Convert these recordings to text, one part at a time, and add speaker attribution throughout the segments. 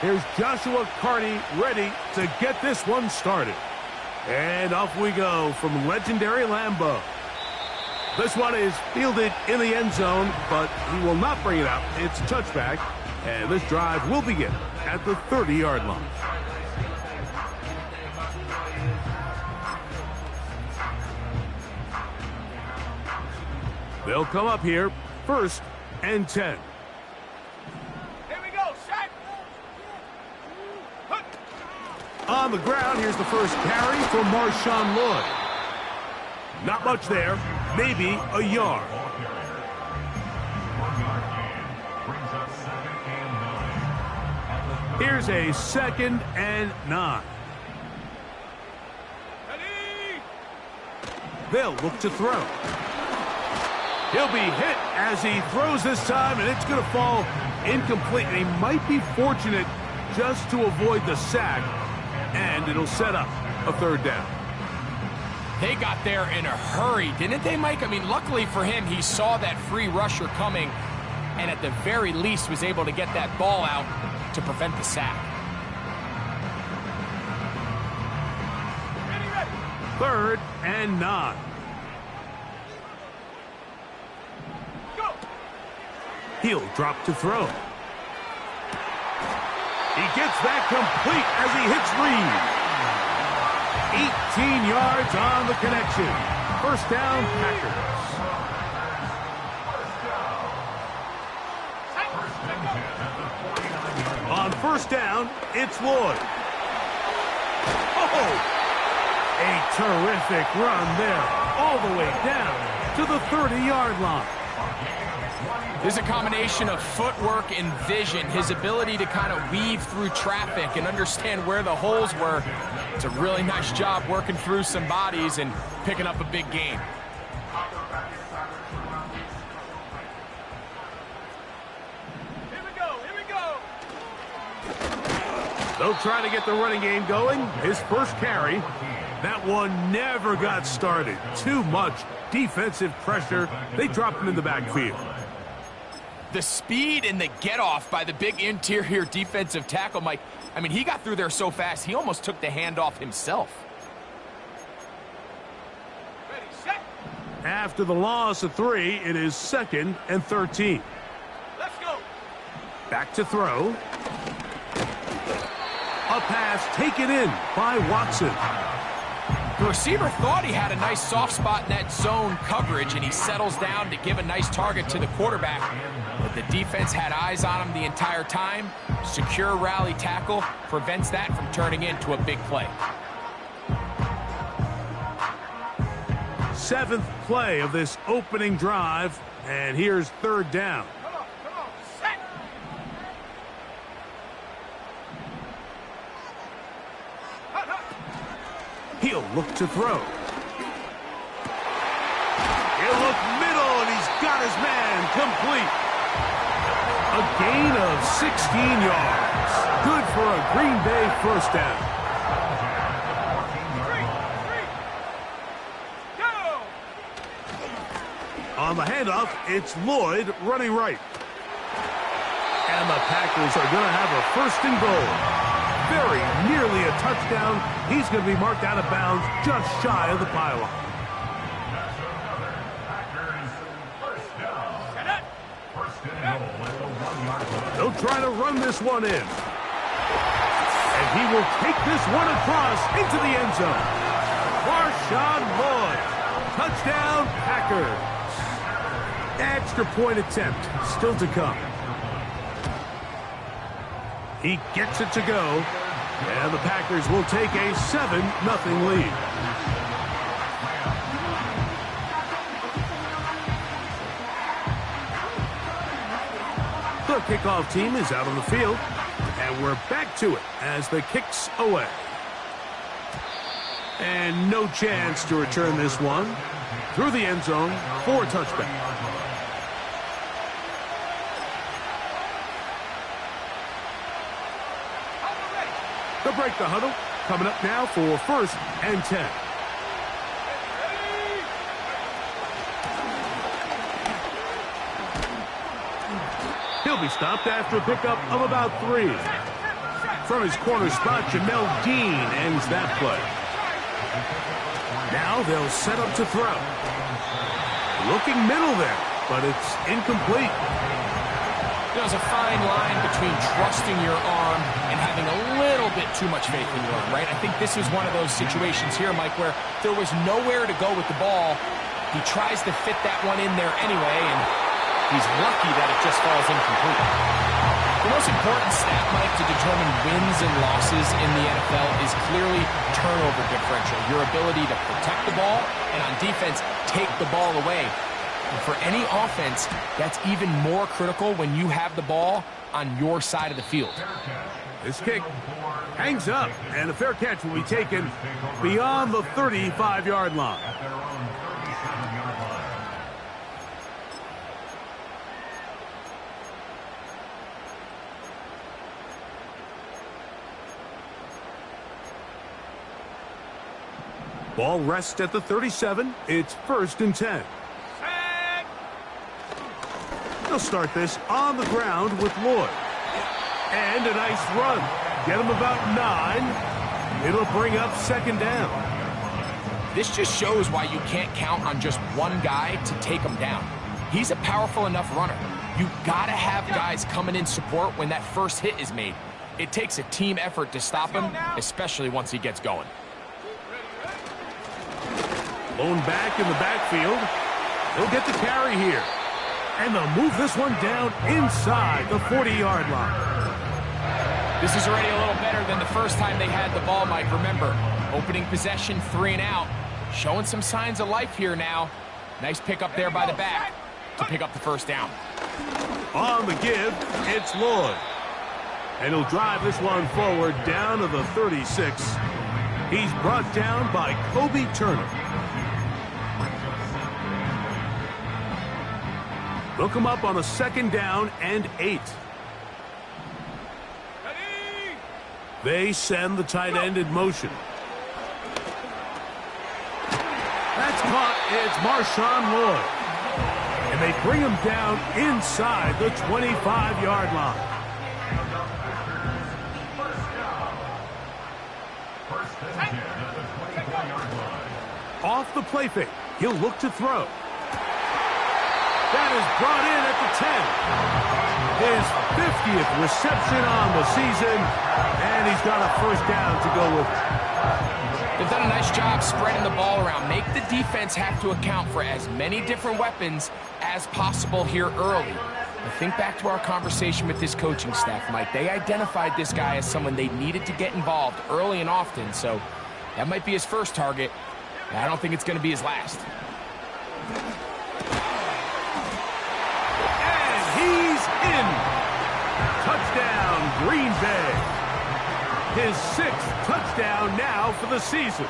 Speaker 1: Here's Joshua Carty ready to get this one started. And off we go from legendary Lambeau. This one is fielded in the end zone, but he will not bring it out. It's a touchback, and this drive will begin at the 30-yard line. They'll come up here, 1st and 10. On the ground, here's the first carry for Marshawn Lloyd. Not much there, maybe a yard. Here's a 2nd and 9. They'll look to throw. He'll be hit as he throws this time, and it's going to fall incomplete. And he might be fortunate just to avoid the sack. And it'll set up a 3rd down.
Speaker 2: They got there in a hurry, didn't they, Mike? I mean, luckily for him, he saw that free rusher coming and at the very least was able to get that ball out to prevent the sack.
Speaker 1: 3rd and 9. Go. He'll drop to throw. He gets that complete as he hits Reed. 18 yards on the connection. 1st down, Packers. On 1st down, it's Lloyd. Oh! A terrific run there, all the way down to the 30-yard line.
Speaker 2: There's a combination of footwork and vision, his ability to kind of weave through traffic and understand where the holes were. It's a really nice job working through some bodies and picking up a big gain.
Speaker 1: Here we go. They'll try to get the running game going. His first carry. That one never got started. Too much defensive pressure. They dropped him in the backfield.
Speaker 2: The speed and the get-off by the big interior defensive tackle, Mike. I mean, he got through there so fast, he almost took the handoff himself.
Speaker 1: Ready, set. After the loss of 3, it is 2nd and 13. Let's go. Back to throw. A pass taken in by Watson.
Speaker 2: The receiver thought he had a nice soft spot in that zone coverage, and he settles down to give a nice target to the quarterback. But the defense had eyes on him the entire time. Secure rally tackle prevents that from turning into a big play.
Speaker 1: 7th play of this opening drive, and here's 3rd down. Come on, set. He'll look to throw. He'll look middle, and he's got his man complete. A gain of 16 yards. Good for a Green Bay 1st down. On the handoff, it's Lloyd running right. And the Packers are going to have a 1st and goal. Very nearly a touchdown. He's going to be marked out of bounds just shy of the pylon. They'll try to run this one in. And he will take this one across into the end zone. Marshawn Lloyd. Touchdown, Packers. Extra point attempt still to come. He gets it to go, and the Packers will take a 7-0 lead. The kickoff team is out on the field, and we're back to it as the kick's away. And no chance to return this one through the end zone for a touchback. They'll break the huddle. Coming up now for 1st and 10. He'll be stopped after a pickup of about 3. From his corner spot, Jamel Dean ends that play. Now they'll set up to throw. Looking middle there, but it's incomplete.
Speaker 2: There's a fine line between trusting your arm and having a little bit too much faith in your arm, right? I think this is one of those situations here, Mike, where there was nowhere to go with the ball. He tries to fit that one in there anyway, and he's lucky that it just falls incomplete. The most important stat, Mike, to determine wins and losses in the NFL is clearly turnover differential, your ability to protect the ball, and on defense, take the ball away. And for any offense, that's even more critical when you have the ball on your side of the field.
Speaker 1: This kick hangs up, and a fair catch will be taken beyond the 35-yard line. Ball rests at the 37. It's 1st and 10. They'll start this on the ground with Lloyd. And a nice run. Get him about 9. It'll bring up 2nd down.
Speaker 2: This just shows why you can't count on just one guy to take him down. He's a powerful enough runner. You gotta have guys coming in support when that first hit is made. It takes a team effort to stop him, especially once he gets going.
Speaker 1: Blown back in the backfield. He'll get the carry here. And they'll move this one down inside the 40-yard line.
Speaker 2: This is already a little better than the first time they had the ball, Mike. Remember, opening possession, 3 and out. Showing some signs of life here now. Nice pick up there by the back to pick up the 1st down.
Speaker 1: On the give, it's Lloyd. And he'll drive this one forward down to the 36. He's brought down by Kobe Turner. They'll come up on a 2nd down and 8. They send the tight end in motion. That's caught. It's Marshawn Lloyd. And they bring him down inside the 25-yard line. Off the play fake. He'll look to throw. That is brought in at the 10. His 50th reception on the season, and he's got a 1st down to go with.
Speaker 2: They've done a nice job spreading the ball around. Make the defense have to account for as many different weapons as possible here early. But think back to our conversation with this coaching staff, Mike. They identified this guy as someone they needed to get involved early and often, so that might be his first target. I don't think it's going to be his last.
Speaker 1: He's in. Touchdown, Green Bay. His 6th touchdown now for the season.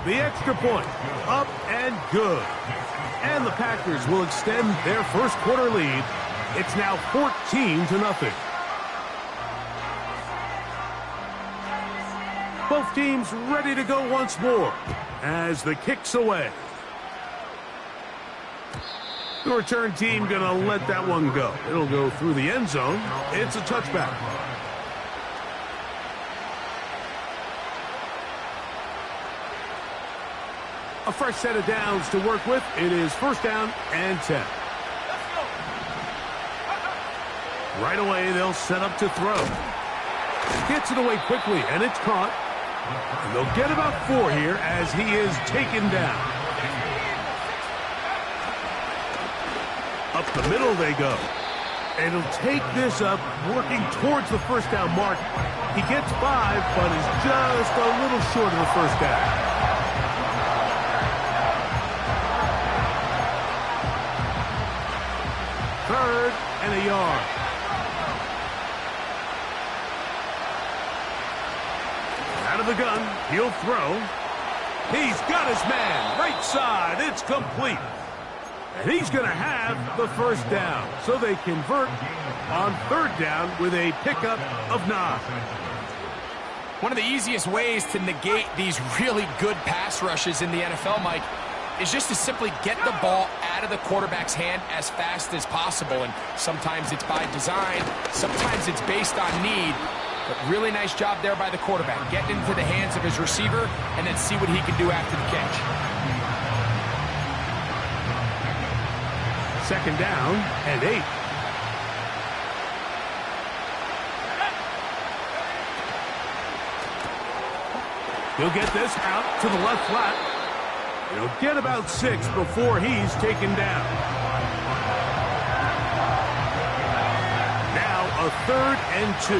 Speaker 1: The extra point, up and good. And the Packers will extend their first quarter lead. It's now 14-0. Both teams ready to go once more as the kick's away. The return team going to let that one go. It'll go through the end zone. It's a touchback. A fresh set of downs to work with. It is 1st down and 10. Right away, they'll set up to throw. Gets it away quickly, and it's caught. And they'll get about 4 here as he is taken down. Up the middle they go. And he'll take this up, working towards the 1st down mark. He gets 5, but is just a little short of the 1st down. Third and a yard. Out of the gun, he'll throw. He's got his man, right side, it's complete. And he's going to have the 1st down. So they convert on 3rd down with a pickup of 9.
Speaker 2: One of the easiest ways to negate these really good pass rushes in the NFL, Mike, is just to simply get the ball out of the quarterback's hand as fast as possible. And sometimes it's by design, sometimes it's based on need. But really nice job there by the quarterback, getting into the hands of his receiver and then see what he can do after the catch.
Speaker 1: Second down and 8. He'll get this out to the left flat. He'll get about 6 before he's taken down. Now a 3rd and 2.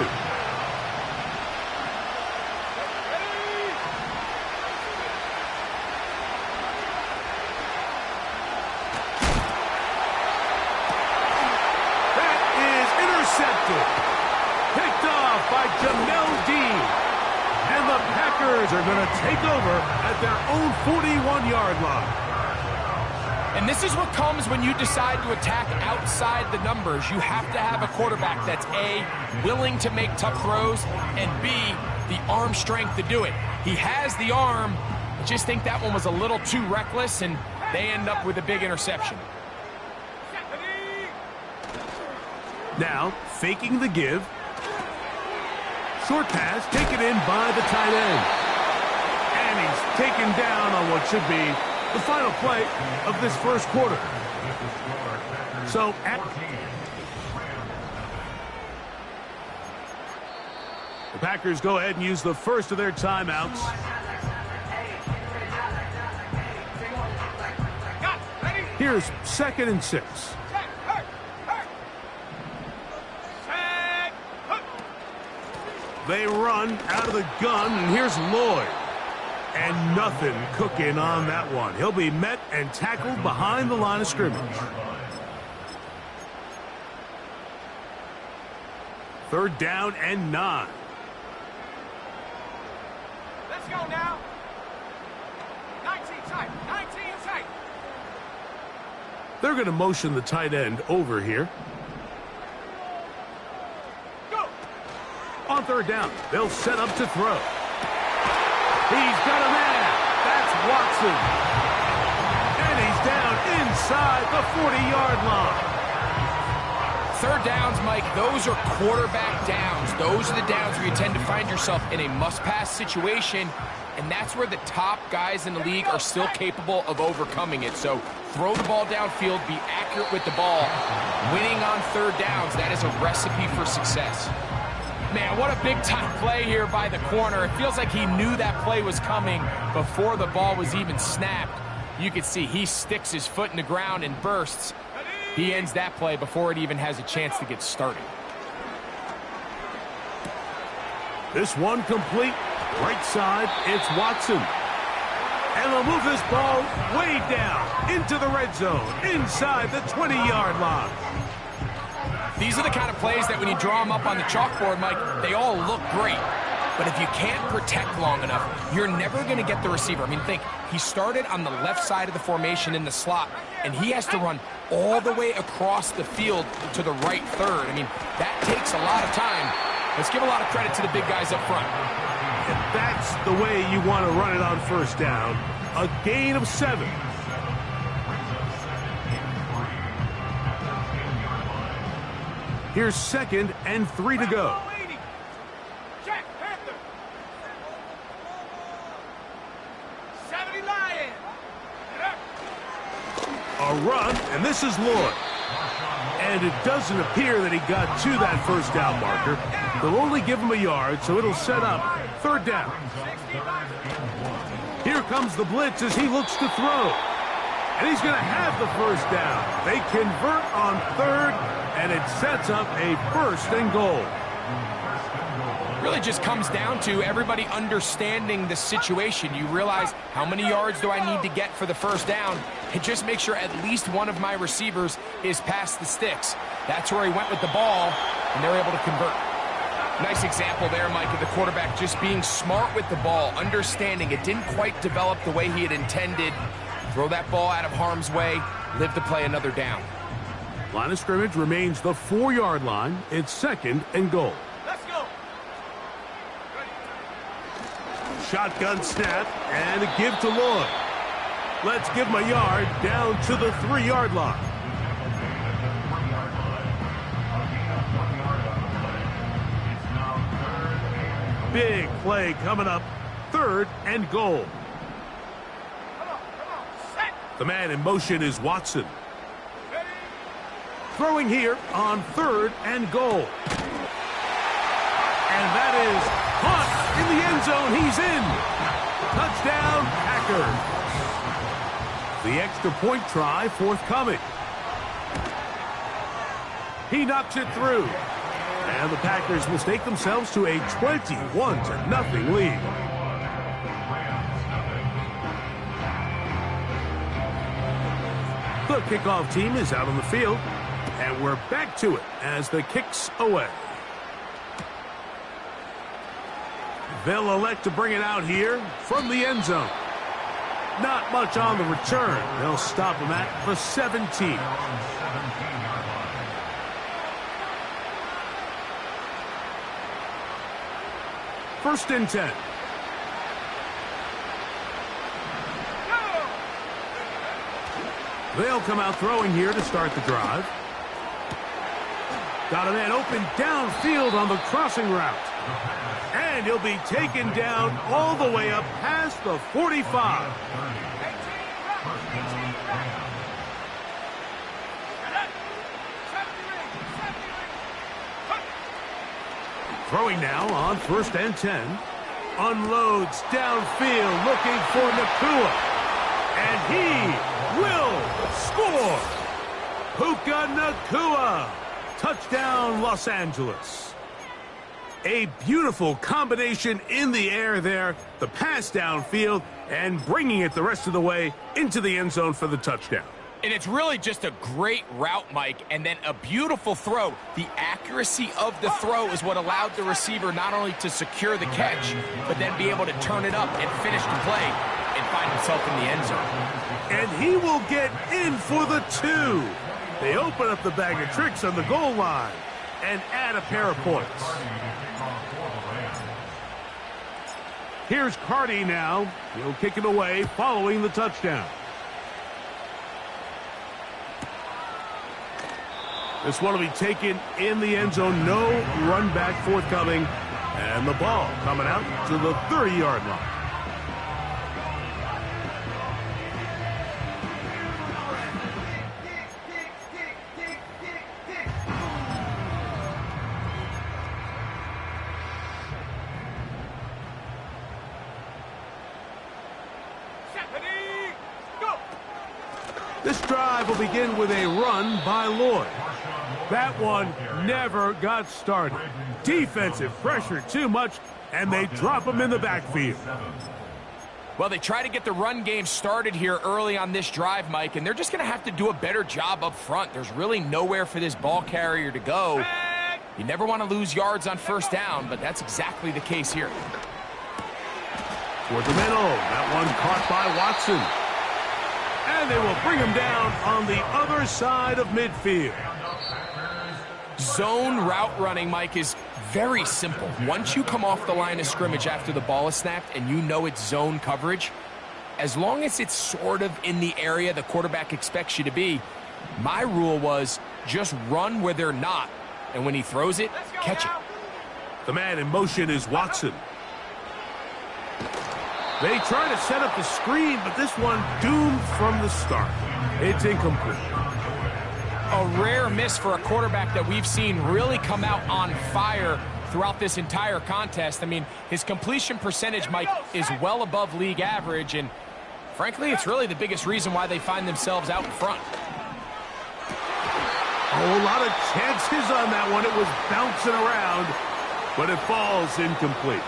Speaker 1: That is intercepted. Picked off by Jamel Dean. And the Packers are going to take over at their own 41-yard line.
Speaker 2: And this is what comes when you decide to attack outside the numbers. You have to have a quarterback that's A, willing to make tough throws, and B, the arm strength to do it. He has the arm. I just think that one was a little too reckless, and they end up with a big interception.
Speaker 1: Now, faking the give. Short pass taken in by the tight end. And he's taken down on what should be the final play of this first quarter. So, the Packers go ahead and use the first of their timeouts. Here's 2nd and 6. They run out of the gun, and here's Lloyd. And nothing cooking on that one. He'll be met and tackled behind the line of scrimmage. 3rd down and 9.
Speaker 3: Let's go now. 19 tight, 19 tight.
Speaker 1: They're going to motion the tight end over here. On 3rd down, they'll set up to throw. He's got a man. That's Watson. And he's down inside the 40-yard line.
Speaker 2: 3rd downs, Mike, those are quarterback downs. Those are the downs where you tend to find yourself in a must-pass situation, and that's where the top guys in the league are still capable of overcoming it. So throw the ball downfield, be accurate with the ball. Winning on 3rd downs, that is a recipe for success. Man, what a big-time play here by the corner. It feels like he knew that play was coming before the ball was even snapped. You can see he sticks his foot in the ground and bursts. He ends that play before it even has a chance to get started.
Speaker 1: This one complete. Right side, it's Watson. And they'll move this ball way down into the red zone, inside the 20-yard line.
Speaker 2: These are the kind of plays that when you draw them up on the chalkboard, Mike, they all look great. But if you can't protect long enough, you're never going to get the receiver. I mean, think, he started on the left side of the formation in the slot, and he has to run all the way across the field to the right third. I mean, that takes a lot of time. Let's give a lot of credit to the big guys up front.
Speaker 1: And that's the way you want to run it on 1st down. A gain of 7. Here's 2nd and 3 to go.
Speaker 3: Jack Panther. 70 Lion.
Speaker 1: A run, and this is Lloyd. And it doesn't appear that he got to that 1st down marker. They'll only give him a yard, so it'll set up 3rd down. Here comes the blitz as he looks to throw. And he's going to have the 1st down. They convert on 3rd, and it sets up a 1st and goal.
Speaker 2: Really just comes down to everybody understanding the situation. You realize, how many yards do I need to get for the 1st down? And just make sure at least one of my receivers is past the sticks. That's where he went with the ball, and they're able to convert. Nice example there, Mike, of the quarterback just being smart with the ball, understanding it didn't quite develop the way he had intended. Throw that ball out of harm's way, live to play another down.
Speaker 1: Line of scrimmage remains the 4-yard line. It's 2nd and goal.
Speaker 3: Let's go.
Speaker 1: Shotgun snap and a give to Lloyd. Let's give him a yard down to the 3-yard line. Big play coming up. 3rd and goal.
Speaker 3: Come on, set.
Speaker 1: The man in motion is Watson. Throwing here on 3rd and goal. And that is caught in the end zone. He's in. Touchdown, Packers. The extra point try forthcoming. He knocks it through. And the Packers will stake themselves to a 21-0 lead. The kickoff team is out on the field. And we're back to it as the kick's away. They'll elect to bring it out here from the end zone. Not much on the return. They'll stop him at the 17. First and 10. They'll come out throwing here to start the drive. Got a man open downfield on the crossing route. And he'll be taken down all the way up past the 45. Throwing now on 1st and 10. Unloads downfield looking for Nacua. And he will score. Puka Nacua. Touchdown, Los Angeles. A beautiful combination in the air there. The pass downfield and bringing it the rest of the way into the end zone for the touchdown.
Speaker 2: And it's really just a great route, Mike, and then a beautiful throw. The accuracy of the throw is what allowed the receiver not only to secure the catch, but then be able to turn it up and finish the play and find himself in the end zone.
Speaker 1: And he will get in for the 2. They open up the bag of tricks on the goal line and add a pair of points. Here's Carty now. He'll kick it away following the touchdown. This one will be taken in the end zone. No run back forthcoming. And the ball coming out to the 30-yard line. This drive will begin with a run by Lloyd. That one never got started. Defensive pressure too much, and they drop him in the backfield.
Speaker 2: Well, they try to get the run game started here early on this drive, Mike, and they're just going to have to do a better job up front. There's really nowhere for this ball carrier to go. You never want to lose yards on 1st down, but that's exactly the case here.
Speaker 1: Toward the middle, that one caught by Watson. And they will bring him down on the other side of midfield.
Speaker 2: Zone route running, Mike, is very simple. Once you come off the line of scrimmage after the ball is snapped and you know it's zone coverage, as long as it's sort of in the area the quarterback expects you to be, my rule was just run where they're not. And when he throws it, catch it.
Speaker 1: The man in motion is Watson. They try to set up the screen, but this one doomed from the start. It's incomplete.
Speaker 2: A rare miss for a quarterback that we've seen really come out on fire throughout this entire contest. I mean, his completion percentage, Mike, is well above league average, and frankly, it's really the biggest reason why they find themselves out in front.
Speaker 1: A whole lot of chances on that one. It was bouncing around, but it falls incomplete.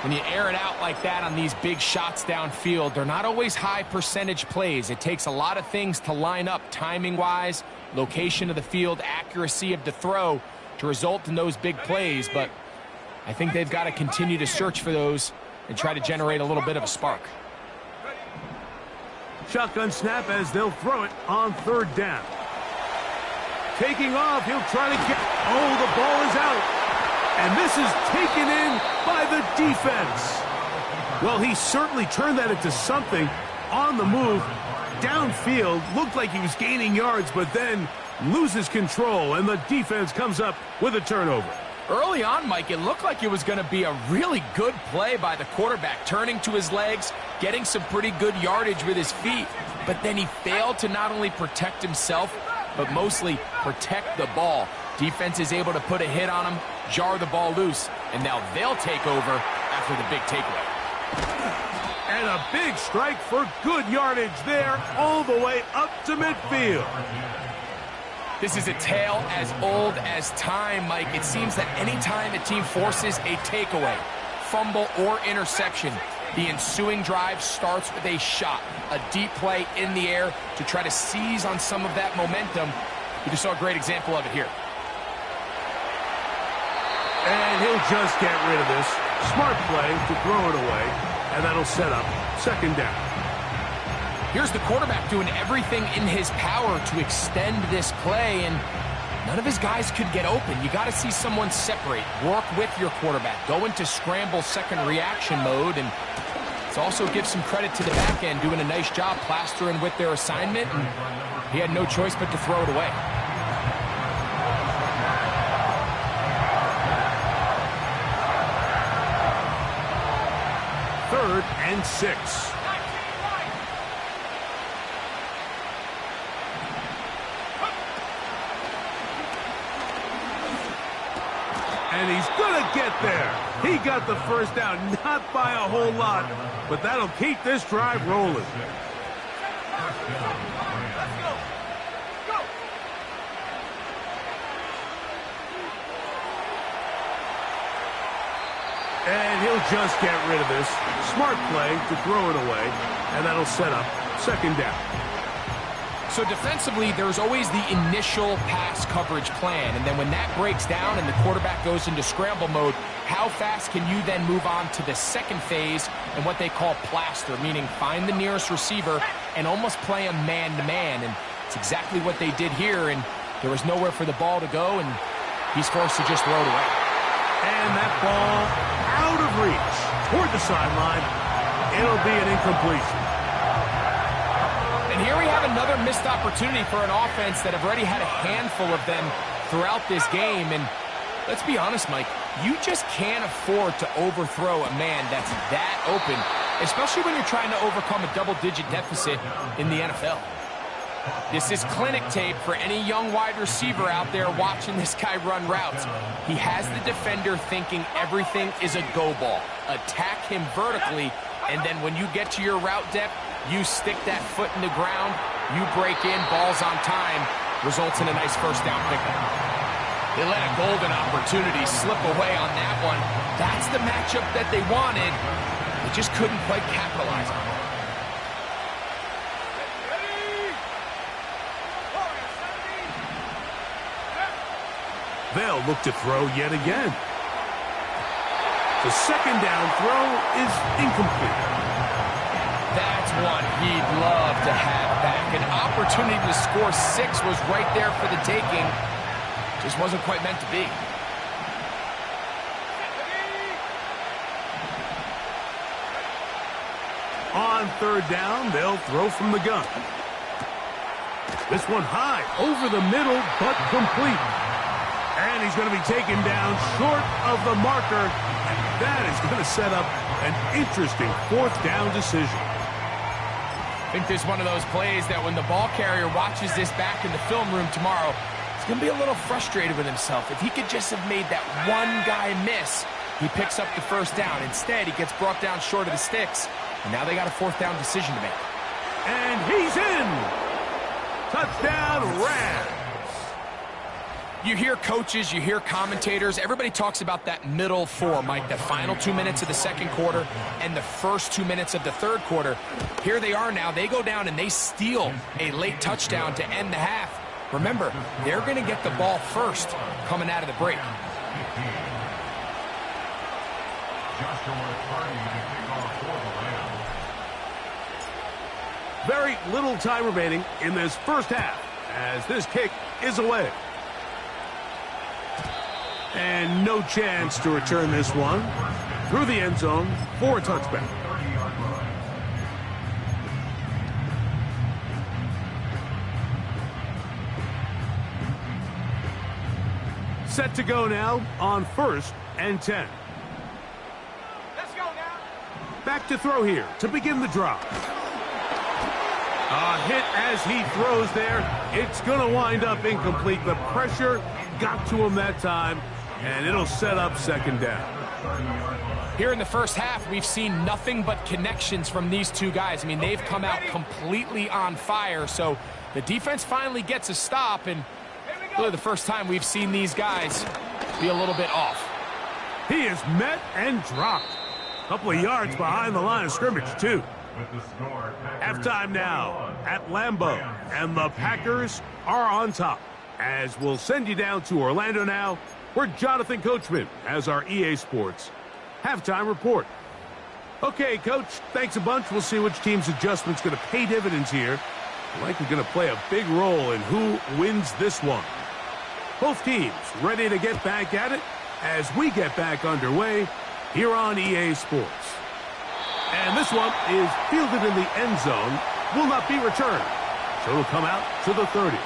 Speaker 2: When you air it out like that on these big shots downfield, they're not always high percentage plays. It takes a lot of things to line up timing-wise, location of the field, accuracy of the throw to result in those big plays. But I think they've got to continue to search for those and try to generate a little bit of a spark.
Speaker 1: Shotgun snap as they'll throw it on 3rd down. Taking off, he'll try to get... Oh, the ball is out. And this is taken in by the defense. Well, he certainly turned that into something. on the move downfield. Looked like he was gaining yards, but then loses control, and the defense comes up with a turnover.
Speaker 2: Early on, Mike, it looked like it was going to be a really good play by the quarterback, turning to his legs, getting some pretty good yardage with his feet, but then he failed to not only protect himself, but mostly protect the ball. Defense is able to put a hit on him, jar the ball loose, and now they'll take over after the big takeaway.
Speaker 1: And a big strike for good yardage there, all the way up to midfield.
Speaker 2: This is a tale as old as time, Mike. It seems that anytime a team forces a takeaway, fumble, or interception, the ensuing drive starts with a shot, a deep play in the air to try to seize on some of that momentum. We just saw a great example of it here.
Speaker 1: And he'll just get rid of this. Smart play to throw it away, and that'll set up second down.
Speaker 2: Here's the quarterback doing everything in his power to extend this play, and none of his guys could get open. You got to see someone separate, work with your quarterback, go into scramble second reaction mode, and it also gives some credit to the back end doing a nice job plastering with their assignment, and he had no choice but to throw it away.
Speaker 1: Third and 6. And he's going to get there. He got the first down, not by a whole lot, but that'll keep this drive rolling.
Speaker 3: Let's go. Go.
Speaker 1: And he'll just get rid of this. Smart play to throw it away, and that'll set up second down.
Speaker 2: So defensively, there's always the initial pass coverage plan, and then when that breaks down and the quarterback goes into scramble mode, how fast can you then move on to the second phase and what they call plaster, meaning find the nearest receiver and almost play a man-to-man, and it's exactly what they did here, and there was nowhere for the ball to go, and he's forced to just throw it away.
Speaker 1: And that ball out of reach toward the sideline. It'll be an incompletion.
Speaker 2: And here we have another missed opportunity for an offense that have already had a handful of them throughout this game. And let's be honest, Mike, you just can't afford to overthrow a man that's that open, especially when you're trying to overcome a double-digit deficit in the NFL. This is clinic tape for any young wide receiver out there watching this guy run routes. He has the defender thinking everything is a go ball. Attack him vertically, and then when you get to your route depth, you stick that foot in the ground, you break in, balls on time, results in a nice first down pickup. They let a golden opportunity slip away on that one. That's the matchup that they wanted. They just couldn't quite capitalize on it.
Speaker 1: They'll look to throw yet again. The second down throw is incomplete.
Speaker 2: That's one he'd love to have back. An opportunity to score 6 was right there for the taking. Just wasn't quite meant to be.
Speaker 1: On third down, they'll throw from the gun. This one high, over the middle, but complete. And he's going to be taken down short of the marker. And that is going to set up an interesting fourth down decision.
Speaker 2: I think this is one of those plays that when the ball carrier watches this back in the film room tomorrow, he's going to be a little frustrated with himself. If he could just have made that one guy miss, he picks up the first down. Instead, he gets brought down short of the sticks. And now they got a fourth down decision to make.
Speaker 1: And he's in. Touchdown, Rams.
Speaker 2: You hear coaches, you hear commentators, everybody talks about that middle four, Mike, the final 2 minutes of the second quarter and the first 2 minutes of the third quarter. Here they are now. They go down and they steal a late touchdown to end the half. Remember, they're going to get the ball first coming out of the break.
Speaker 1: Very little time remaining in this first half as this kick is away. And no chance to return this one through the end zone for a touchback. Set to go now on 1st and 10.
Speaker 3: Let's go now.
Speaker 1: Back to throw here to begin the drive. A hit as he throws there. It's going to wind up incomplete. The pressure got to him that time, and it'll set up 2nd down.
Speaker 2: Here in the first half, we've seen nothing but connections from these two guys. I mean, they've come out completely on fire, so the defense finally gets a stop, and really the first time we've seen these guys be a little bit off.
Speaker 1: He is met and dropped. A couple of yards behind the line of scrimmage, too. Halftime now at Lambeau, and the Packers are on top. As we'll send you down to Orlando now, where Jonathan Coachman has our EA Sports halftime report. Okay, Coach, thanks a bunch. We'll see which team's adjustment's going to pay dividends here. Likely going to play a big role in who wins this one. Both teams ready to get back at it as we get back underway here on EA Sports. And this one is fielded in the end zone, will not be returned. So it'll come out to the 30.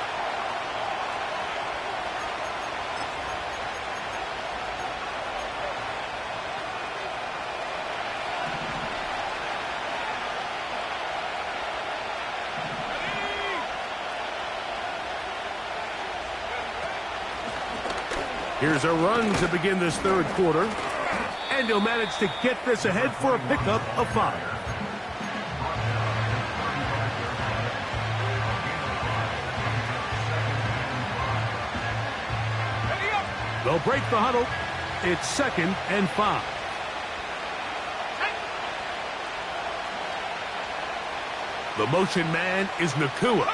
Speaker 1: Here's a run to begin this 3rd quarter. And he'll manage to get this ahead for a pickup of 5. They'll break the huddle. It's 2nd and 5. The motion man is Nacua.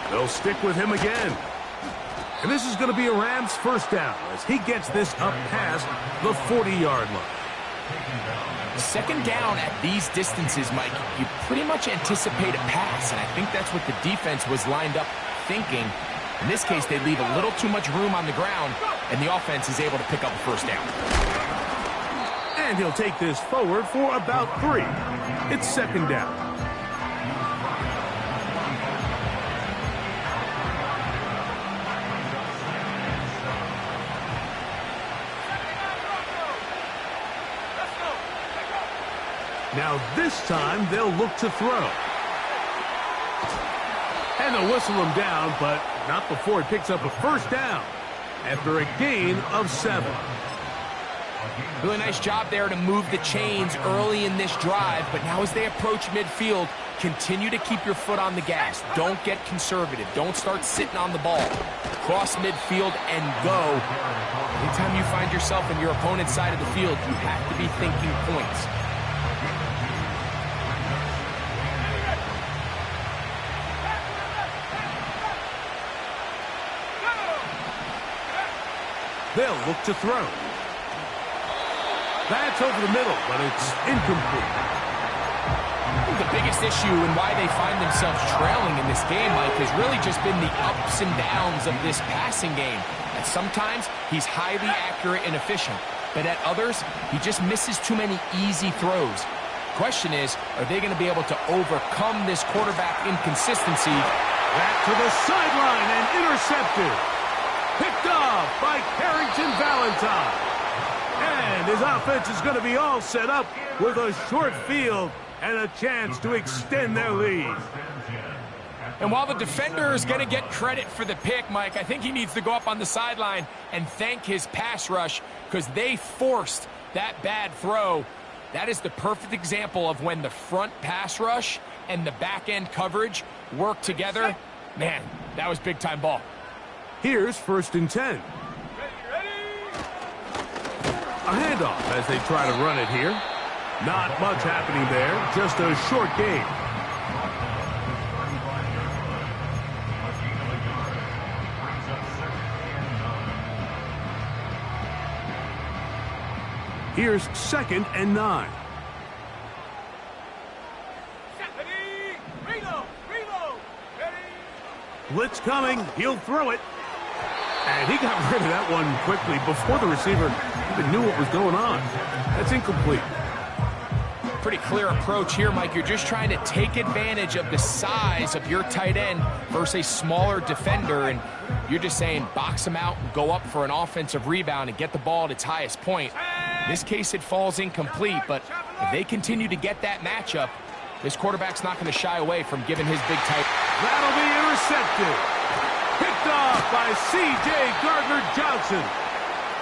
Speaker 1: They'll stick with him again. And this is going to be a Rams 1st down as he gets this up past the 40-yard line.
Speaker 2: 2nd down at these distances, Mike, you pretty much anticipate a pass, and I think that's what the defense was lined up thinking. In this case, they leave a little too much room on the ground, and the offense is able to pick up a 1st down.
Speaker 1: And he'll take this forward for about 3. It's 2nd down. Now this time they'll look to throw. And they'll whistle him down, but not before he picks up a 1st down after a gain of 7.
Speaker 2: Really nice job there to move the chains early in this drive, but now as they approach midfield, continue to keep your foot on the gas. Don't get conservative. Don't start sitting on the ball. Cross midfield and go. Anytime you find yourself in your opponent's side of the field, you have to be thinking points.
Speaker 1: They'll look to throw. That's over the middle, but it's incomplete.
Speaker 2: I think the biggest issue and why they find themselves trailing in this game, Mike, has really just been the ups and downs of this passing game. And sometimes he's highly accurate and efficient, but at others, he just misses too many easy throws. Question is, are they going to be able to overcome this quarterback inconsistency?
Speaker 1: Back to the sideline and intercepted. Picked off by Carrington Valentine. And his offense is going to be all set up with a short field and a chance to extend their lead.
Speaker 2: And while the defender is going to get credit for the pick, Mike, I think he needs to go up on the sideline and thank his pass rush because they forced that bad throw. That is the perfect example of when the front pass rush and the back end coverage work together. Man, that was big-time ball.
Speaker 1: Here's 1st and 10. A handoff as they try to run it here. Not much happening there, just a short gain. Here's 2nd and 9. Blitz coming, he'll throw it. And he got rid of that one quickly before the receiver even knew what was going on. That's incomplete.
Speaker 2: Pretty clear approach here, Mike. You're just trying to take advantage of the size of your tight end versus a smaller defender, and You're just saying box him out, go up for an offensive rebound, and get the ball at its highest point. In this case, it falls incomplete, but if they continue to get that matchup, this quarterback's not going to shy away from giving his big tight.
Speaker 1: That'll be intercepted. Picked off by C.J. Gardner-Johnson.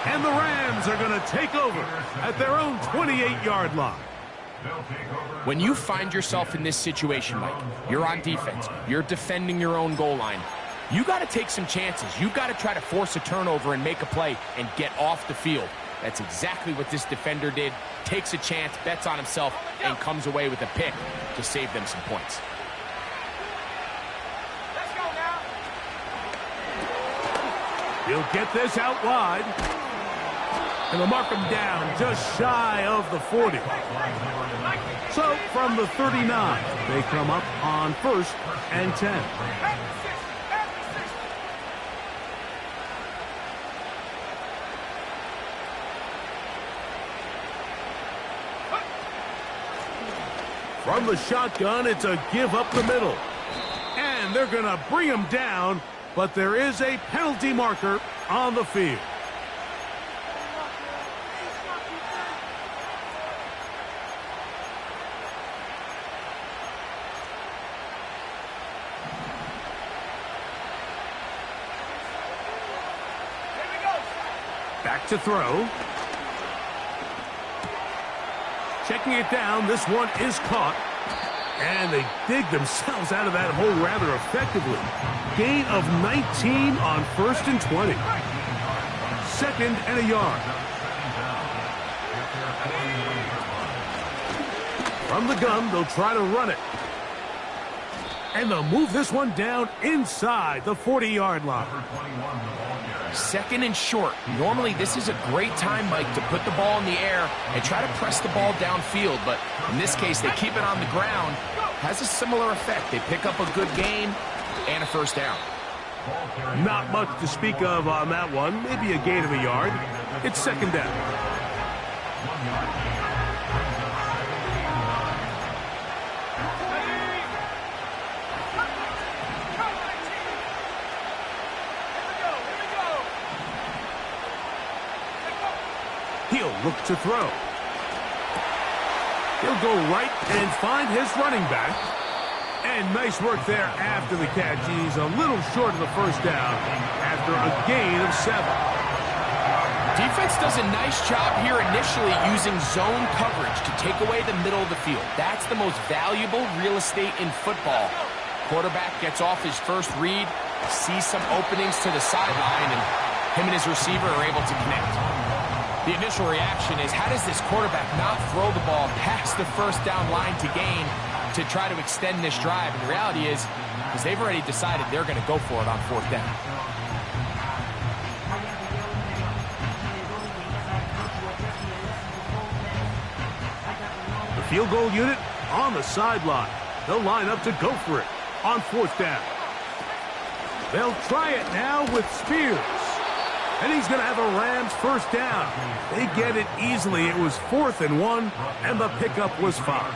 Speaker 1: And the Rams are going to take over at their own 28-yard line.
Speaker 2: When you find yourself in this situation, Mike, you're on defense, you're defending your own goal line, you got to take some chances. You got to try to force a turnover and make a play and get off the field. That's exactly what this defender did. Takes a chance, bets on himself, and comes away with a pick to save them some points.
Speaker 3: Let's go now.
Speaker 1: He'll get this out wide. And they'll mark him down just shy of the 40. So from the 39, they come up on 1st and 10. From the shotgun, it's a give up the middle. And they're going to bring him down, but there is a penalty marker on the field. Back to throw. Checking it down, this one is caught. And they dig themselves out of that hole rather effectively. Gain of 19 on 1st and 20. 2nd and a yard. From the gun, they'll try to run it. And they'll move this one down inside the 40-yard line.
Speaker 2: 2nd and short. Normally, this is a great time, Mike, to put the ball in the air and try to press the ball downfield. But in this case, they keep it on the ground. Has a similar effect. They pick up a good gain and a 1st down.
Speaker 1: Not much to speak of on that one. Maybe a gain of a yard. It's 2nd down. He'll look to throw. He'll go right and find his running back. And nice work there after the catch. He's a little short of the 1st down after a gain of 7.
Speaker 2: Defense does a nice job here initially using zone coverage to take away the middle of the field. That's the most valuable real estate in football. Quarterback gets off his first read, sees some openings to the sideline, and him and his receiver are able to connect. The initial reaction is, how does this quarterback not throw the ball past the 1st down line to gain to try to extend this drive? And the reality is, because they've already decided they're going to go for it on 4th down.
Speaker 1: The field goal unit on the sideline. They'll line up to go for it on 4th down. They'll try it now with Spears. And he's going to have a Rams 1st down. They get it easily. It was 4th and 1, and the pickup was 5.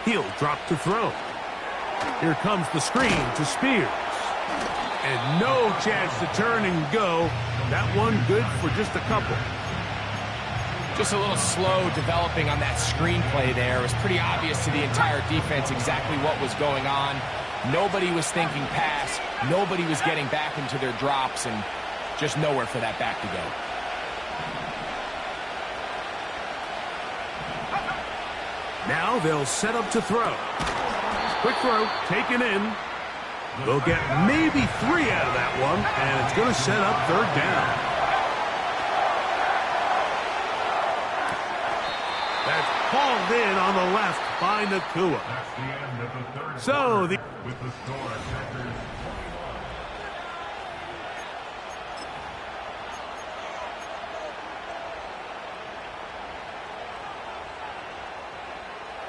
Speaker 1: He'll drop to throw. Here comes the screen to Spears. And no chance to turn and go. That one good for just a couple.
Speaker 2: Just a little slow developing on that screenplay there. It was pretty obvious to the entire defense exactly what was going on. Nobody was thinking pass. Nobody was getting back into their drops, and just nowhere for that back to go.
Speaker 1: Now they'll set up to throw. Quick throw, taken in. They'll get maybe 3 out of that one, and it's going to set up 3rd down. That's hauled in on the left by Nacua. So the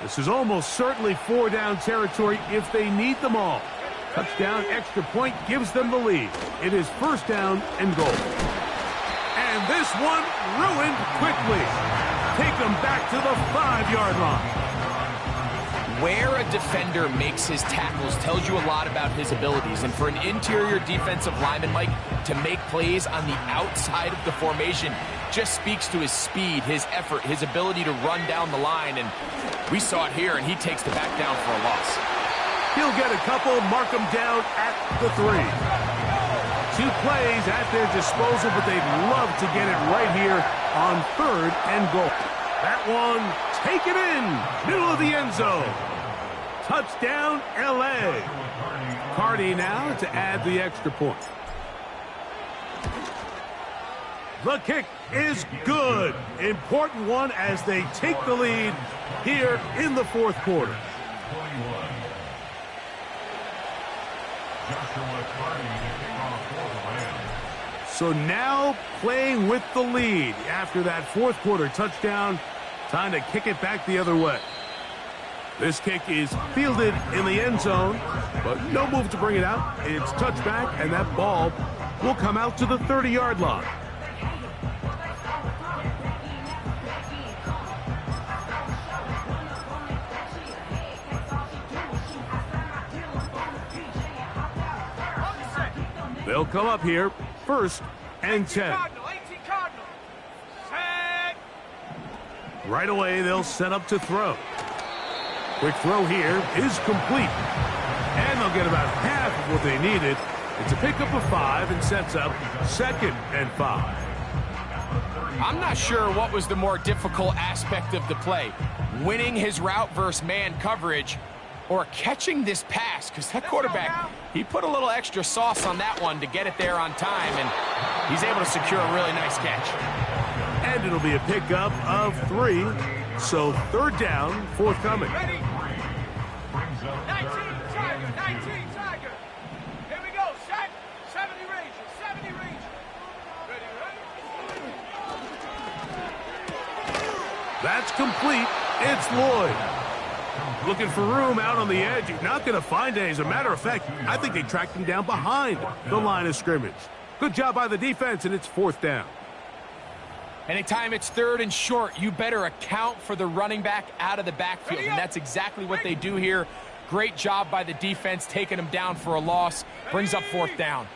Speaker 1: this is almost certainly 4-down territory if they need them all. Touchdown, extra point gives them the lead. It is 1st down and goal. And this one ruined quickly. Take them back to the 5-yard line.
Speaker 2: Where a defender makes his tackles tells you a lot about his abilities. And for an interior defensive lineman, Mike, to make plays on the outside of the formation just speaks to his speed, his effort, his ability to run down the line. And we saw it here, and he takes the back down for a loss.
Speaker 1: He'll get a couple, mark him down at the 3. 2 plays at their disposal, but they'd love to get it right here on 3rd and goal. That one, take it in, middle of the end zone. Touchdown, L.A. Cardi now to add the extra point. The kick is good. Important one as they take the lead here in the 4th quarter. So now playing with the lead after that 4th quarter touchdown, time to kick it back the other way. This kick is fielded in the end zone, but no move to bring it out. It's touchback, and that ball will come out to the 30-yard line. They'll come up here, 1st and 10. Right away, they'll set up to throw. Quick throw here is complete. And they'll get about half of what they needed. It's a pickup of 5 and sets up 2nd and 5.
Speaker 2: I'm not sure what was the more difficult aspect of the play. Winning his route versus man coverage or catching this pass, because that quarterback, he put a little extra sauce on that one to get it there on time, and he's able to secure a really nice catch.
Speaker 1: And it'll be a pickup of 3, so 3rd down, forthcoming.
Speaker 3: 19, Tiger, 19, Tiger. Here we go, set, 70 Rangers, 70 Rangers. Ready, ready?
Speaker 1: That's complete. It's Lloyd. Looking for room out on the edge. You're not going to find it. As a matter of fact, I think they tracked him down behind the line of scrimmage. Good job by the defense, and it's 4th down.
Speaker 2: Anytime it's 3rd and short, you better account for the running back out of the backfield, and that's exactly what they do here. Great job by the defense, taking him down for a loss. Brings up 4th down.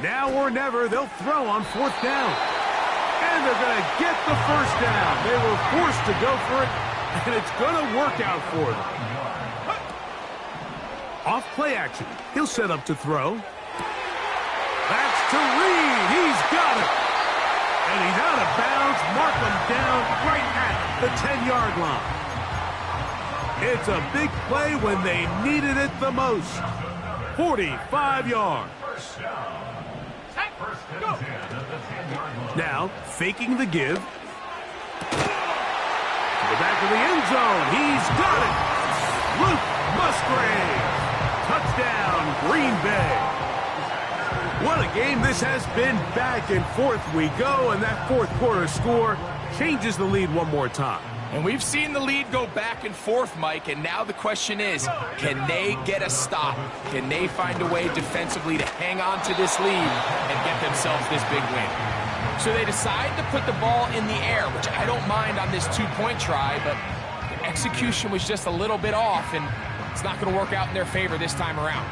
Speaker 1: Now or never, they'll throw on 4th down. And they're going to get the 1st down. They were forced to go for it, and it's going to work out for them. Off play action. He'll set up to throw. That's to Reed. He's got it. And he's out of bounds. Mark him down right at the 10-yard line. It's a big play when they needed it the most. 45 yards. Now, faking the give. To the back of the end zone. He's got it. Luke Musgrave. Touchdown, Green Bay. What a game this has been. Back and forth we go, and that 4th quarter score changes the lead one more time.
Speaker 2: And we've seen the lead go back and forth, Mike, and now the question is, can they get a stop? Can they find a way defensively to hang on to this lead and get themselves this big win? So they decide to put the ball in the air, which I don't mind on this 2-point try, but the execution was just a little bit off, and it's not going to work out in their favor this time around.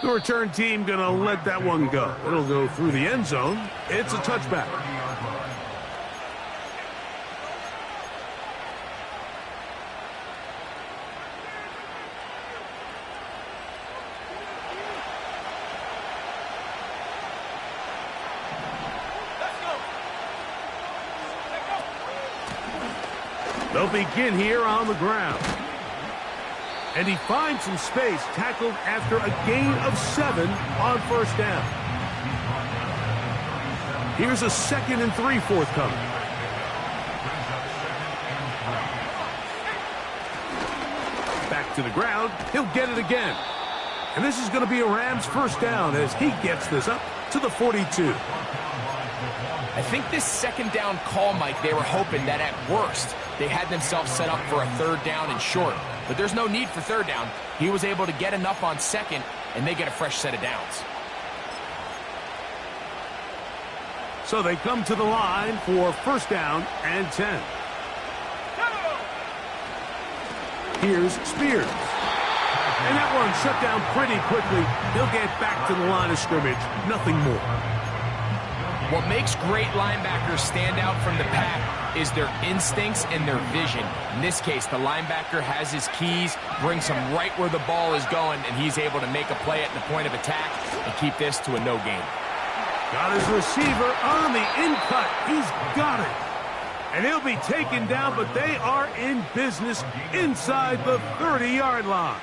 Speaker 1: The return team going to let that one go. It'll go through the end zone. It's a touchback. They'll begin here on the ground. And he finds some space, tackled after a gain of 7 on 1st down. Here's a 2nd and 3 forthcoming. Back to the ground. He'll get it again. And this is going to be a Rams 1st down as he gets this up to the 42.
Speaker 2: I think this 2nd down call, Mike, they were hoping that at worst they had themselves set up for a 3rd down and short. But there's no need for 3rd down. He was able to get enough on 2nd, and they get a fresh set of downs.
Speaker 1: So they come to the line for first down and 10. Here's Spears. And that one shut down pretty quickly. He'll get back to the line of scrimmage. Nothing more.
Speaker 2: What makes great linebackers stand out from the pack is their instincts and their vision. In this case, the linebacker has his keys, brings him right where the ball is going, and he's able to make a play at the point of attack and keep this to a no gain.
Speaker 1: Got his receiver on the in-cut. He's got it. And he'll be taken down, but they are in business inside the 30-yard line.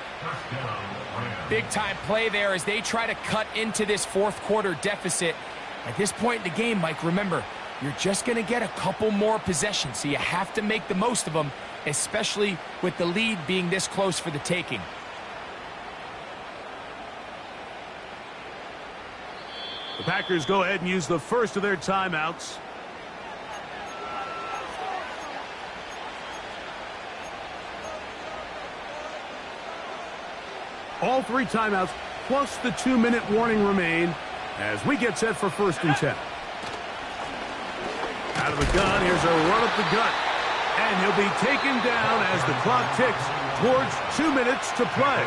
Speaker 2: Big-time play there as they try to cut into this fourth quarter deficit. At this point in the game, Mike, remember, you're just going to get a couple more possessions, so you have to make the most of them, especially with the lead being this close for the taking.
Speaker 1: The Packers go ahead and use the first of their timeouts. All 3 timeouts plus the 2-minute warning remain as we get set for first and 10. Out of the gun, here's a run up the gut. And he'll be taken down as the clock ticks towards 2 minutes to play.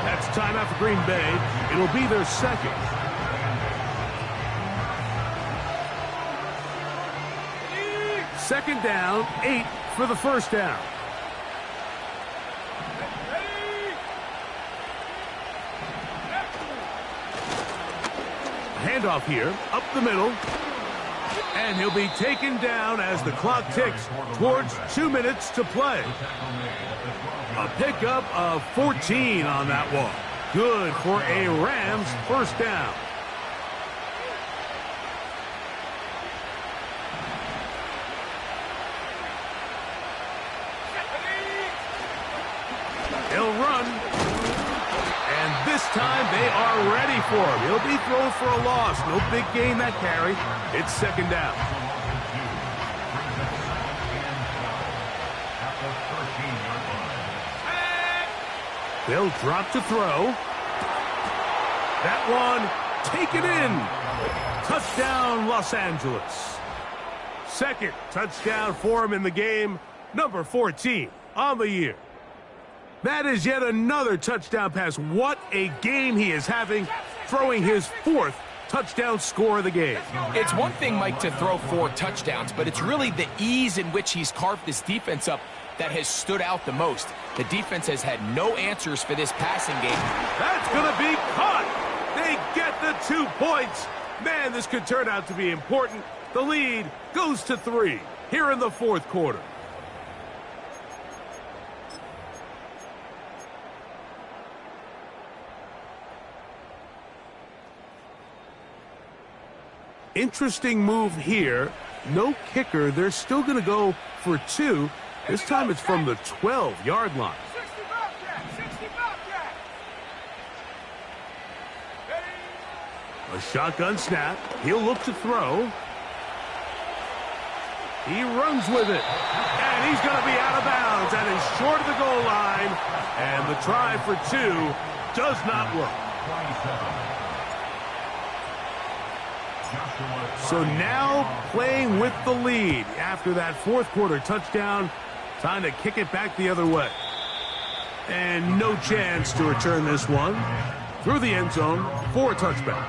Speaker 1: That's timeout for Green Bay. It'll be their second. Second down, 8 for the first down. Handoff here, up the middle. And he'll be taken down as the clock ticks towards 2 minutes to play. A pickup of 14 on that one. Good for a Rams first down. He'll run. And this time they are ready for him. He'll be thrown for a loss. No big gain that carry. It's second down. They'll drop to throw. That one taken in. Touchdown, Los Angeles. Second touchdown for him in the game. Number 14 on the year. That is yet another touchdown pass. What a game he is having, throwing his 4th touchdown score of the game.
Speaker 2: It's one thing, Mike, to throw 4 touchdowns, but it's really the ease in which he's carved this defense up that has stood out the most. The defense has had no answers for this passing game.
Speaker 1: That's going to be caught. They get the 2 points. Man, this could turn out to be important. The lead goes to 3 here in the fourth quarter. Interesting move here. No kicker. They're still going to go for 2. This time it's from the 12-yard line.
Speaker 3: 60 Bobcat! 60 Bobcat!
Speaker 1: A shotgun snap. He'll look to throw. He runs with it. And he's going to be out of bounds. That is short of the goal line. And the try for 2 does not work. So now playing with the lead after that fourth quarter touchdown. Time to kick it back the other way. And no chance to return this one. Through the end zone for a touchback.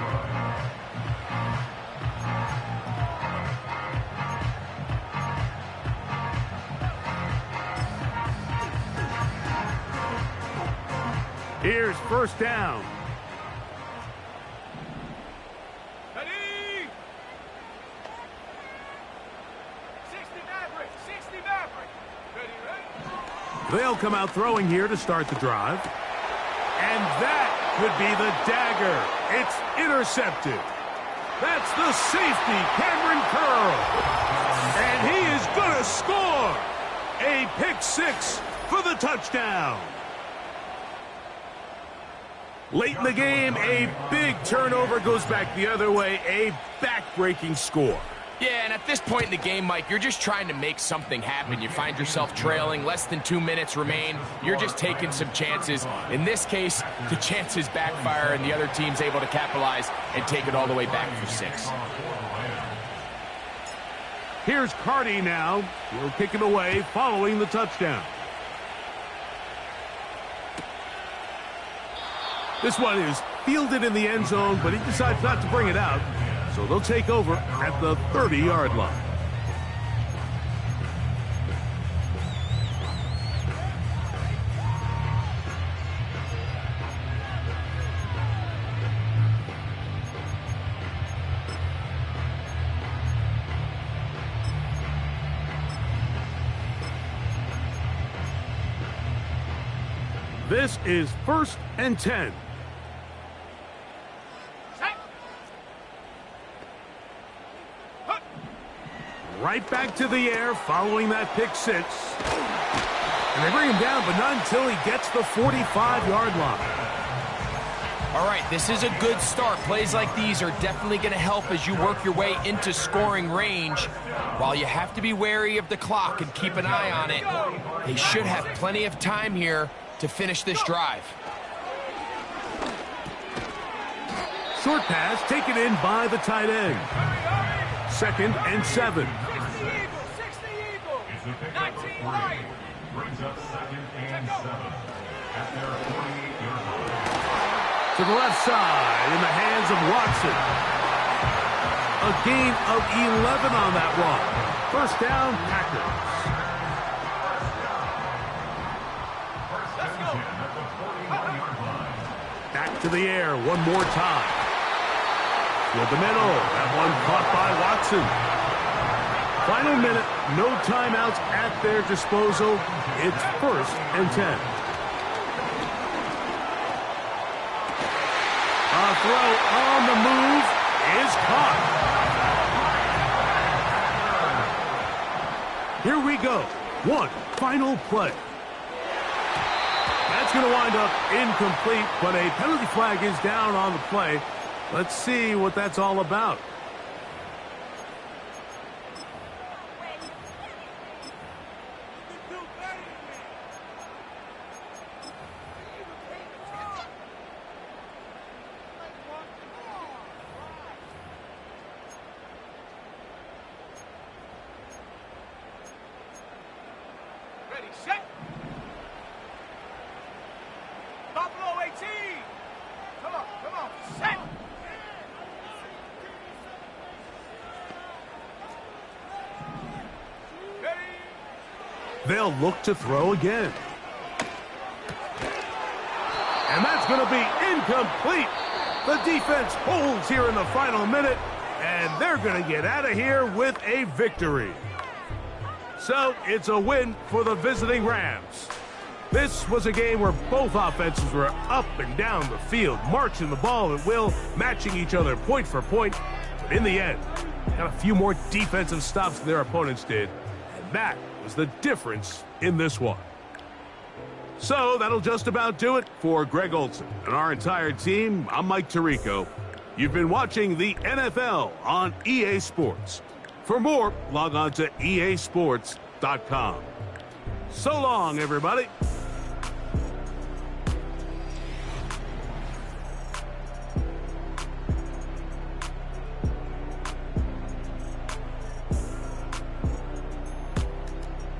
Speaker 1: Here's first down.
Speaker 3: Ready? 60 Maverick! 60 Maverick! Ready, ready?
Speaker 1: They'll come out throwing here to start the drive. And that could be the dagger. It's intercepted. That's the safety, Cameron Curl. And he is going to score. A pick 6 for the touchdown. Late in the game, a big turnover goes back the other way. A back-breaking score.
Speaker 2: Yeah, and at this point in the game, Mike, you're just trying to make something happen. You find yourself trailing, less than 2 minutes remain. You're just taking some chances. In this case, the chances backfire, and the other team's able to capitalize and take it all the way back for 6.
Speaker 1: Here's Carty now. He'll kick it away following the touchdown. This one is fielded in the end zone, but he decides not to bring it out. So they'll take over at the 30-yard line. This is 1st and 10. Right back to the air following that pick six. And they bring him down, but not until he gets the 45-yard line.
Speaker 2: All right, this is a good start. Plays like these are definitely going to help as you work your way into scoring range. While you have to be wary of the clock and keep an eye on it, they should have plenty of time here to finish this drive.
Speaker 1: Short pass taken in by the tight end. 2nd and 7.
Speaker 3: 60 Eagles. 19 Lions.
Speaker 4: Brings up 2nd and 7 at their 48-yard line.
Speaker 1: To the left side in the hands of Watson. A gain of 11 on that run. 1st down, Packers.
Speaker 3: Let's go.
Speaker 4: At the 48-yard line.
Speaker 1: Back to the air one more time. With the middle, that one caught by Watson. Final minute, no timeouts at their disposal. It's 1st and 10. A throw on the move is caught. Here we go. One final play. That's going to wind up incomplete, but a penalty flag is down on the play. Let's see what that's all about.
Speaker 3: Ready, set. Buffalo 18. Come on, set. Ready.
Speaker 1: They'll look to throw again. And that's going to be incomplete. The defense holds here in the final minute, and they're going to get out of here with a victory. So it's a win for the visiting Rams. This was a game where both offenses were up and down the field, marching the ball at will, matching each other point for point. But in the end, got a few more defensive stops than their opponents did, and that was the difference in this one. So that'll just about do it for Greg Olsen and our entire team. I'm Mike Tirico. You've been watching the NFL on EA Sports. For more, log on to easports.com. So long, everybody.